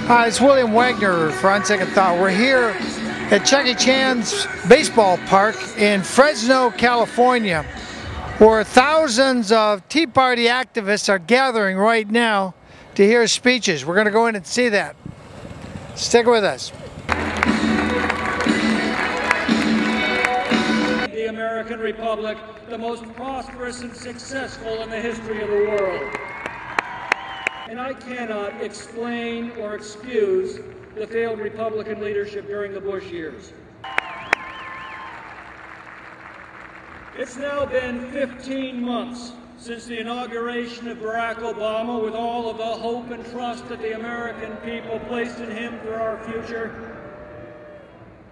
Hi, it's William Wagner for On Second Thought. We're here at Chuck E. Chan's baseball park in Fresno, California, where thousands of Tea Party activists are gathering right now to hear speeches. We're going to go in and see that. Stick with us. The American Republic, the most prosperous and successful in the history of the world. And I cannot explain or excuse the failed Republican leadership during the Bush years. It's now been 15 months since the inauguration of Barack Obama, with all of the hope and trust that the American people placed in him for our future.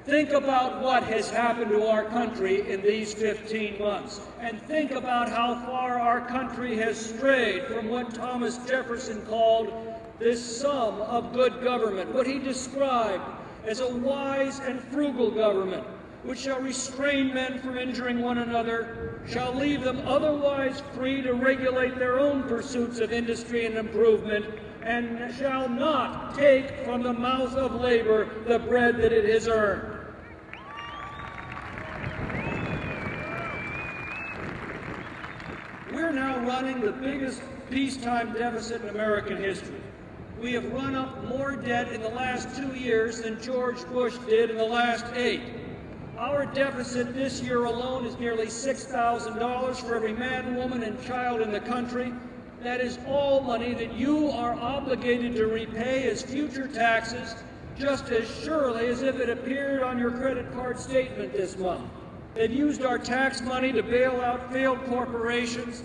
Think about what has happened to our country in these 15 months, and think about how far our country has strayed from what Thomas Jefferson called this sum of good government, what he described as a wise and frugal government, which shall restrain men from injuring one another, shall leave them otherwise free to regulate their own pursuits of industry and improvement, and shall not take from the mouth of labor the bread that it has earned. We're now running the biggest peacetime deficit in American history. We have run up more debt in the last 2 years than George Bush did in the last 8. Our deficit this year alone is nearly $6,000 for every man, woman, and child in the country. That is all money that you are obligated to repay as future taxes, just as surely as if it appeared on your credit card statement this month. They've used our tax money to bail out failed corporations,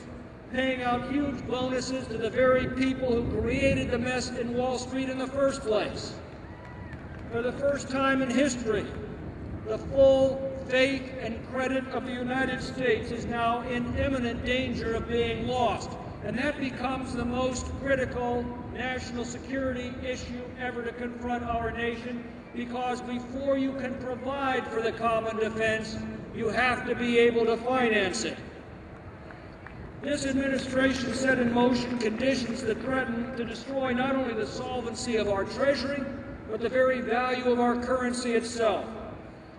paying out huge bonuses to the very people who created the mess in Wall Street in the first place. For the first time in history, the full faith and credit of the United States is now in imminent danger of being lost. And that becomes the most critical national security issue ever to confront our nation, because before you can provide for the common defense, you have to be able to finance it. This administration set in motion conditions that threaten to destroy not only the solvency of our Treasury, but the very value of our currency itself.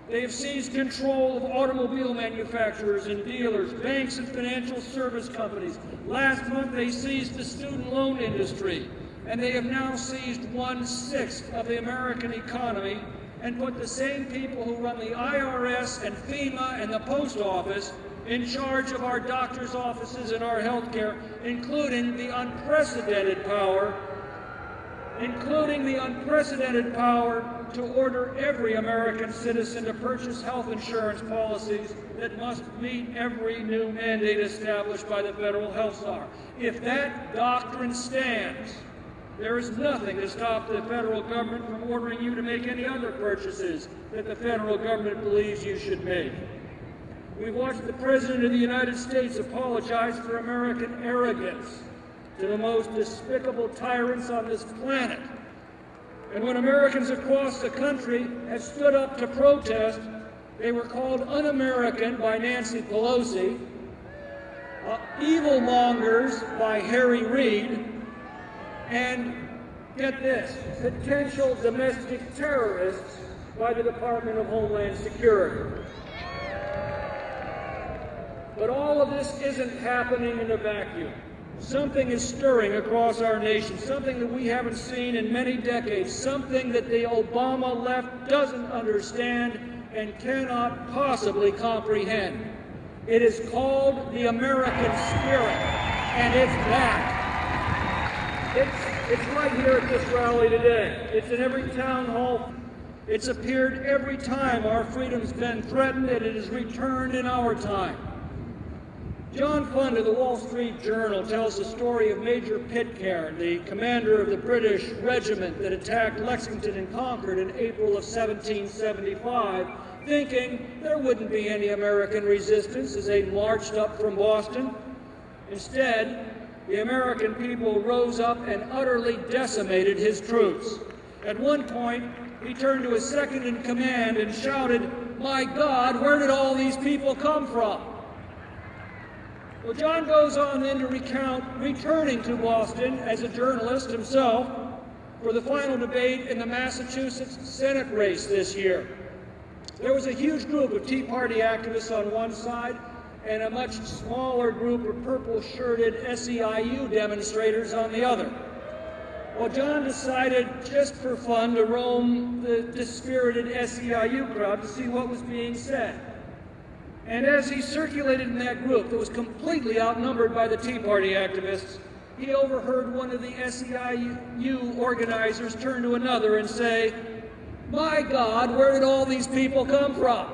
They have seized control of automobile manufacturers and dealers, banks and financial service companies. Last month they seized the student loan industry, and they have now seized 1/6 of the American economy, and put the same people who run the IRS and FEMA and the post office in charge of our doctors' offices and our health care, including the unprecedented power to order every American citizen to purchase health insurance policies that must meet every new mandate established by the federal health czar. If that doctrine stands, there is nothing to stop the federal government from ordering you to make any other purchases that the federal government believes you should make. We've watched the President of the United States apologize for American arrogance to the most despicable tyrants on this planet. And when Americans across the country have stood up to protest, they were called un-American by Nancy Pelosi, evil-mongers by Harry Reid, and, get this, potential domestic terrorists by the Department of Homeland Security. But all of this isn't happening in a vacuum. Something is stirring across our nation, something that we haven't seen in many decades, something that the Obama left doesn't understand and cannot possibly comprehend. It is called the American spirit, and it's back. It's right here at this rally today. It's in every town hall. It's appeared every time our freedom's been threatened, and it is returned in our time. John Fund of the Wall Street Journal tells the story of Major Pitcairn, the commander of the British regiment that attacked Lexington and Concord in April of 1775, thinking there wouldn't be any American resistance as they marched up from Boston. Instead, the American people rose up and utterly decimated his troops. At one point, he turned to his second in command and shouted, "My God, where did all these people come from?" Well, John goes on then to recount returning to Boston as a journalist himself for the final debate in the Massachusetts Senate race this year. There was a huge group of Tea Party activists on one side and a much smaller group of purple-shirted SEIU demonstrators on the other. Well, John decided, just for fun, to roam the dispirited SEIU crowd to see what was being said. And as he circulated in that group that was completely outnumbered by the Tea Party activists, he overheard one of the SEIU organizers turn to another and say, "My God, where did all these people come from?"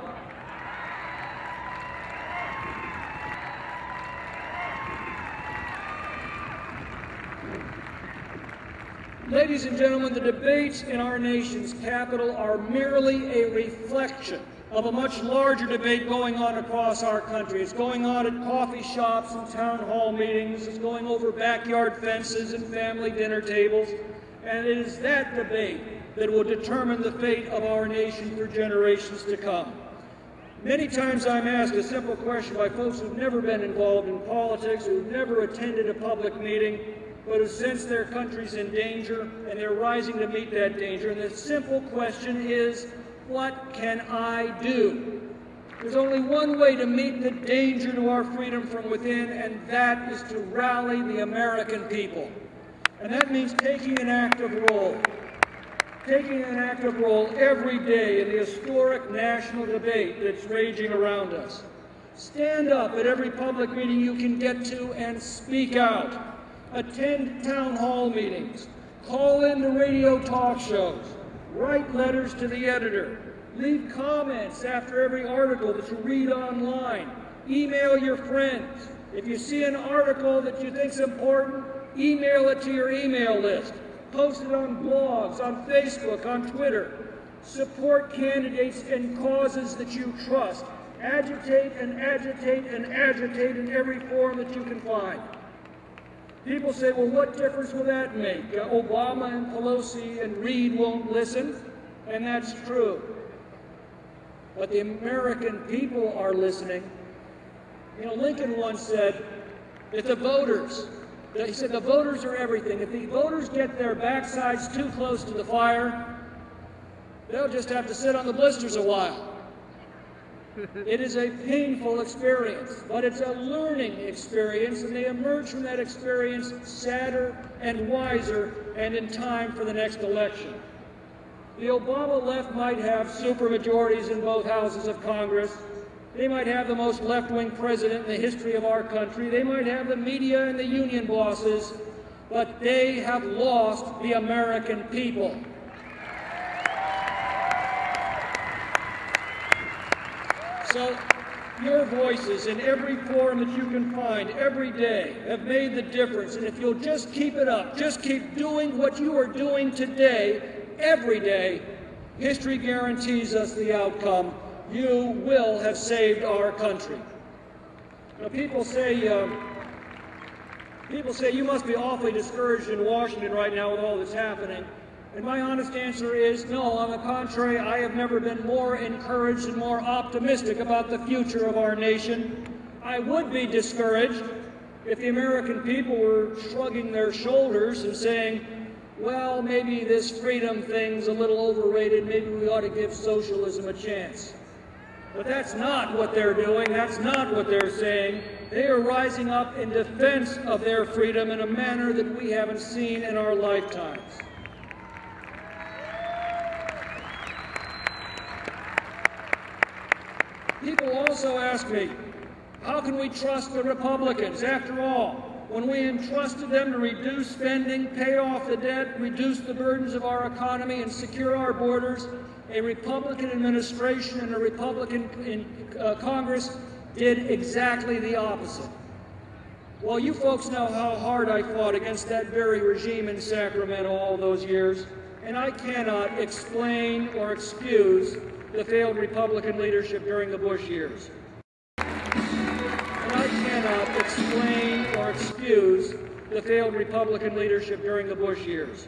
Ladies and gentlemen, the debates in our nation's capital are merely a reflection of a much larger debate going on across our country. It's going on at coffee shops and town hall meetings. It's going over backyard fences and family dinner tables. And it is that debate that will determine the fate of our nation for generations to come. Many times I'm asked a simple question by folks who've never been involved in politics, who've never attended a public meeting, but who sense their country's in danger and they're rising to meet that danger. And the simple question is, what can I do? There's only one way to meet the danger to our freedom from within, and that is to rally the American people. And that means taking an active role. Taking an active role every day in the historic national debate that's raging around us. Stand up at every public meeting you can get to and speak out. Attend town hall meetings. Call into radio talk shows. Write letters to the editor. Leave comments after every article that you read online. Email your friends. If you see an article that you think is important, email it to your email list. Post it on blogs, on Facebook, on Twitter. Support candidates and causes that you trust. Agitate and agitate and agitate in every form that you can find. People say, well, what difference will that make? Obama and Pelozi and Reid won't listen, and that's true. But the American people are listening. You know, Lincoln once said that the voters are everything. If the voters get their backsides too close to the fire, they'll just have to sit on the blisters a while. It is a painful experience, but it's a learning experience, and they emerge from that experience sadder and wiser and in time for the next election. The Obama left might have supermajorities in both houses of Congress. They might have the most left-wing president in the history of our country. They might have the media and the union bosses, but they have lost the American people. So your voices in every forum that you can find every day have made the difference. And if you'll just keep it up, just keep doing what you are doing today, every day, history guarantees us the outcome. You will have saved our country. Now, people say you must be awfully discouraged in Washington right now with all that's happening. And my honest answer is no. On the contrary, I have never been more encouraged and more optimistic about the future of our nation. I would be discouraged if the American people were shrugging their shoulders and saying, well, maybe this freedom thing's a little overrated, maybe we ought to give socialism a chance. But that's not what they're doing, that's not what they're saying. They are rising up in defense of their freedom in a manner that we haven't seen in our lifetimes. People also ask me, how can we trust the Republicans? After all, when we entrusted them to reduce spending, pay off the debt, reduce the burdens of our economy, and secure our borders, a Republican administration and a Republican Congress did exactly the opposite. Well, you folks know how hard I fought against that very regime in Sacramento all those years, and I cannot explain or excuse the failed Republican leadership during the Bush years. And I cannot explain or excuse the failed Republican leadership during the Bush years.